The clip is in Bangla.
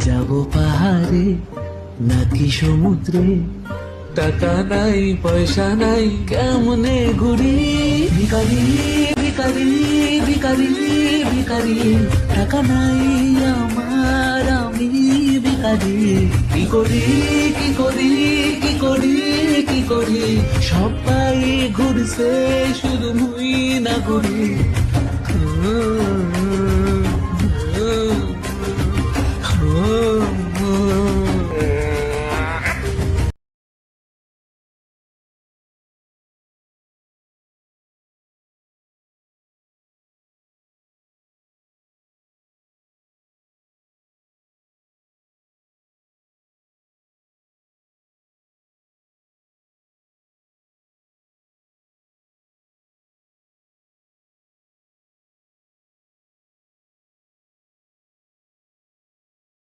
যাব পাহাড়ে নাকি সমুদ্রে, টাকা নাই পয়সা নাই কেমনে ঘুরি। ভিখারি ভিখারি ভিখারি ভিখারি, টাকা নাই আমার আমি ভিখারি। কি করি কি করি কি করি কি করি, সবাই ঘুরছে শুধু মুই না ঘুরি।